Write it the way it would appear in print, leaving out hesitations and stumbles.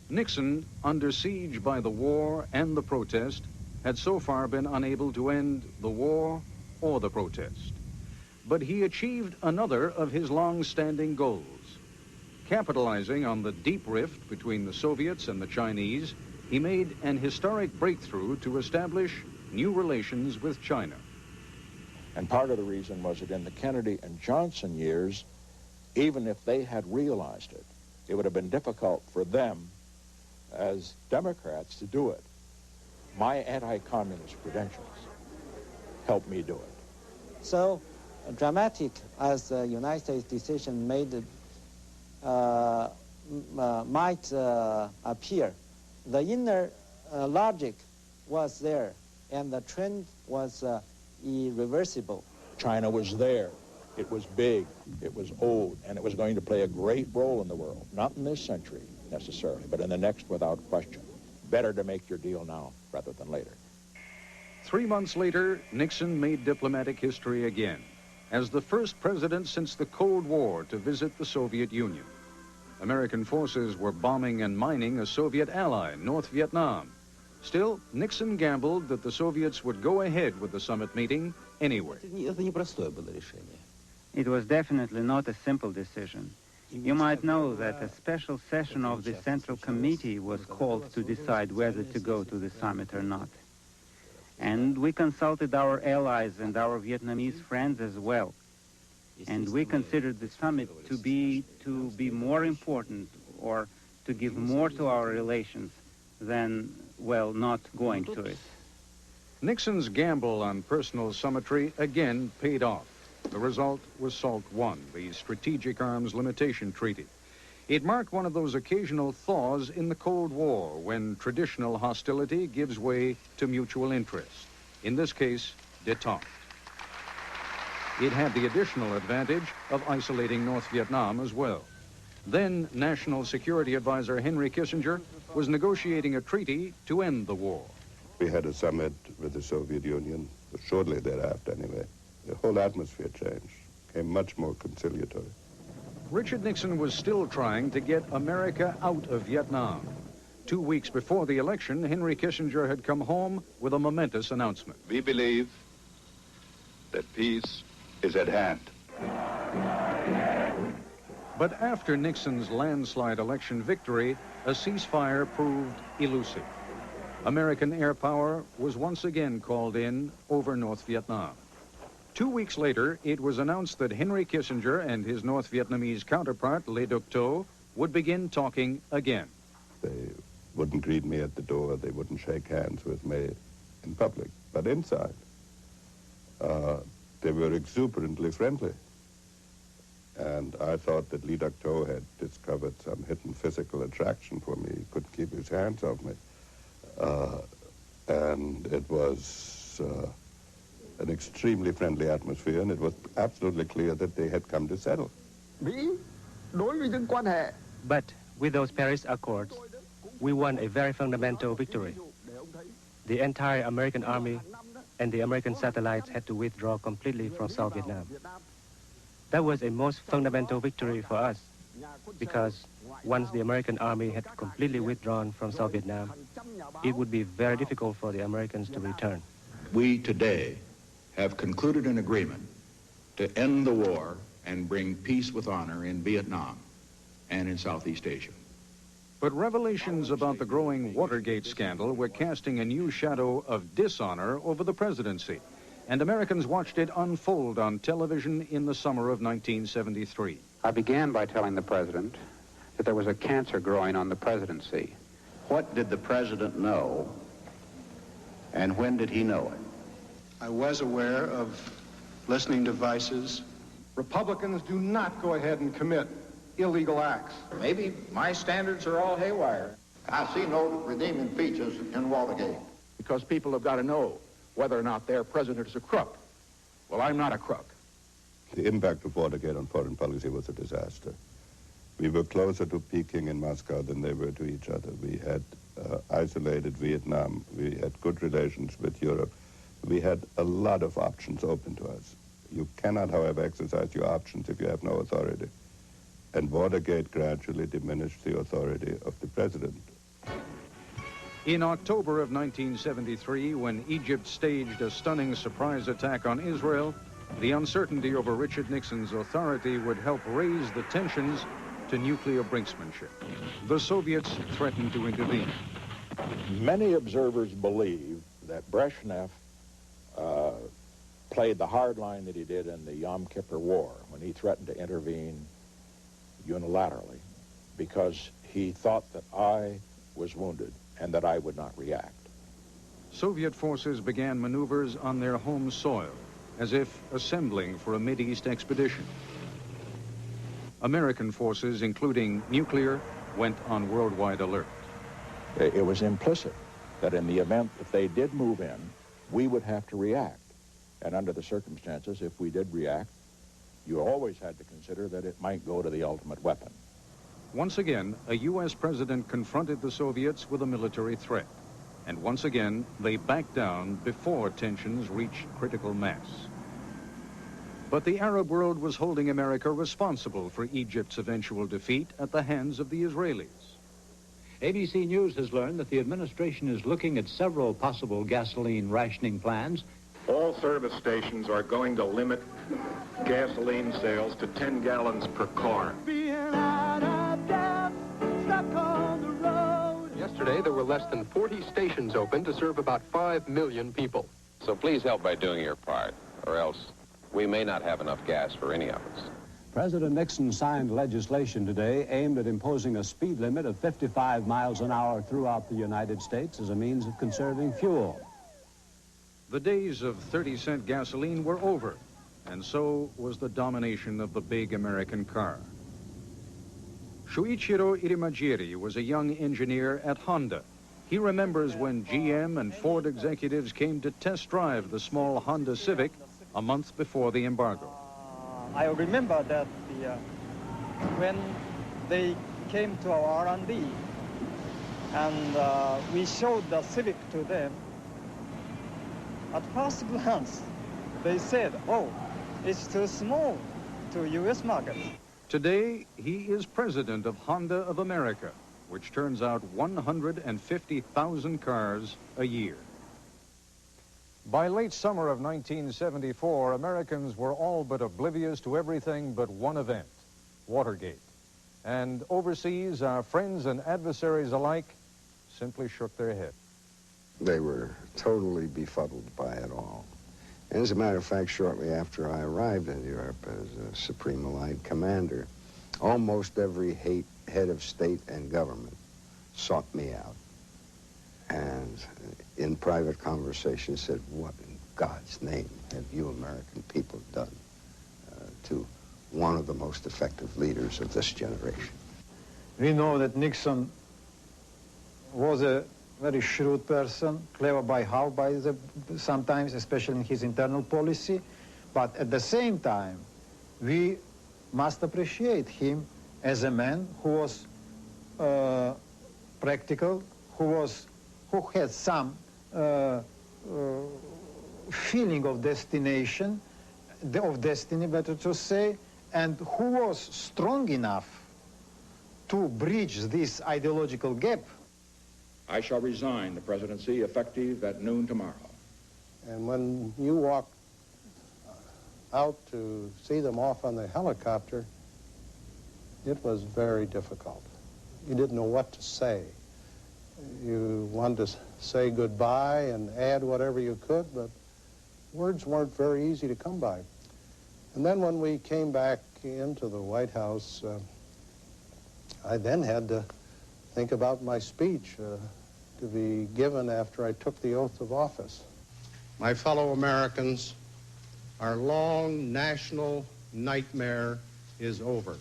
Nixon, under siege by the war and the protest, had so far been unable to end the war or the protest. But he achieved another of his long-standing goals. Capitalizing on the deep rift between the Soviets and the Chinese, he made an historic breakthrough to establish new relations with China. And part of the reason was that in the Kennedy and Johnson years, even if they had realized it, it would have been difficult for them as Democrats to do it. My anti-communist credentials helped me do it. So dramatic as the United States decision made might appear, the inner logic was there, and the trend was irreversible. China was there. It was big, it was old, and it was going to play a great role in the world. Not in this century, necessarily, but in the next without question. Better to make your deal now rather than later. 3 months later, Nixon made diplomatic history again, as the first president since the Cold War to visit the Soviet Union. American forces were bombing and mining a Soviet ally, North Vietnam. Still, Nixon gambled that the Soviets would go ahead with the summit meeting anyway. It was definitely not a simple decision. You might know that a special session of the Central Committee was called to decide whether to go to the summit or not. And we consulted our allies and our Vietnamese friends as well. And we considered the summit to be more important, or to give more to our relations than, well, not going to it. Nixon's gamble on personal summitry again paid off. The result was SALT I, the Strategic Arms Limitation Treaty. It marked one of those occasional thaws in the Cold War when traditional hostility gives way to mutual interest. In this case, détente. It had the additional advantage of isolating North Vietnam as well. Then National Security Advisor Henry Kissinger was negotiating a treaty to end the war. We had a summit with the Soviet Union, shortly thereafter anyway. The whole atmosphere changed, became much more conciliatory. Richard Nixon was still trying to get America out of Vietnam. 2 weeks before the election, Henry Kissinger had come home with a momentous announcement. We believe that peace is at hand. But after Nixon's landslide election victory, a ceasefire proved elusive. American air power was once again called in over North Vietnam. 2 weeks later, it was announced that Henry Kissinger and his North Vietnamese counterpart, Le Duc Tho, would begin talking again. They wouldn't greet me at the door. They wouldn't shake hands with me in public. But inside, they were exuberantly friendly. And I thought that Le Duc Tho had discovered some hidden physical attraction for me. He couldn't keep his hands off me. And it was an extremely friendly atmosphere, and it was absolutely clear that they had come to settle. But with those Paris Accords, we won a very fundamental victory. The entire American army and the American satellites had to withdraw completely from South Vietnam. That was a most fundamental victory for us, because once the American army had completely withdrawn from South Vietnam, it would be very difficult for the Americans to return. We today have concluded an agreement to end the war and bring peace with honor in Vietnam and in Southeast Asia. But revelations about the growing Watergate scandal were casting a new shadow of dishonor over the presidency, and Americans watched it unfold on television in the summer of 1973. I began by telling the president that there was a cancer growing on the presidency. What did the president know, and when did he know it? I was aware of listening devices. Republicans do not go ahead and commit illegal acts. Maybe my standards are all haywire. I see no redeeming features in Watergate. Because people have got to know whether or not their president is a crook. Well, I'm not a crook. The impact of Watergate on foreign policy was a disaster. We were closer to Peking and Moscow than they were to each other. We had isolated Vietnam. We had good relations with Europe. We had a lot of options open to us. You cannot, however, exercise your options if you have no authority. And Watergate gradually diminished the authority of the president. In October of 1973, when Egypt staged a stunning surprise attack on Israel, the uncertainty over Richard Nixon's authority would help raise the tensions to nuclear brinksmanship. The Soviets threatened to intervene. Many observers believe that Brezhnev played the hard line that he did in the Yom Kippur War when he threatened to intervene unilaterally because he thought that I was wounded and that I would not react. Soviet forces began maneuvers on their home soil, as if assembling for a Mideast expedition. American forces, including nuclear, went on worldwide alert. It was implicit that in the event that they did move in, we would have to react. And under the circumstances, if we did react, you always had to consider that it might go to the ultimate weapon. Once again, a U.S. president confronted the Soviets with a military threat. And once again, they backed down before tensions reached critical mass. But the Arab world was holding America responsible for Egypt's eventual defeat at the hands of the Israelis. ABC News has learned that the administration is looking at several possible gasoline rationing plans. All service stations are going to limit gasoline sales to 10 gallons per car. Yesterday, there were less than 40 stations open to serve about 5 million people. So please help by doing your part, or else we may not have enough gas for any of us. President Nixon signed legislation today aimed at imposing a speed limit of 55 miles an hour throughout the United States as a means of conserving fuel. The days of 30-cent gasoline were over, and so was the domination of the big American car. Shuichiro Irimajiri was a young engineer at Honda. He remembers when GM and Ford executives came to test drive the small Honda Civic a month before the embargo. I remember that when they came to our R&D and we showed the Civic to them, at first glance, they said, oh, it's too small to U.S. market. Today, he is president of Honda of America, which turns out 150,000 cars a year. By late summer of 1974, Americans were all but oblivious to everything but one event, Watergate. And overseas, our friends and adversaries alike simply shook their heads. They were totally befuddled by it all. And as a matter of fact, shortly after I arrived in Europe as a Supreme Allied Commander, almost every head of state and government sought me out. And in private conversation said, what in God's name have you American people done to one of the most effective leaders of this generation? We know that Nixon was a very shrewd person, clever sometimes, especially in his internal policy. But at the same time, we must appreciate him as a man who was practical, who had some feeling of destination, of destiny, better to say, and who was strong enough to bridge this ideological gap. I shall resign the presidency effective at noon tomorrow. And when you walked out to see them off on the helicopter, it was very difficult. You didn't know what to say. You wanted to say goodbye and add whatever you could, but words weren't very easy to come by. And then when we came back into the White House, I then had to think about my speech to be given after I took the oath of office. My fellow Americans, our long national nightmare is over.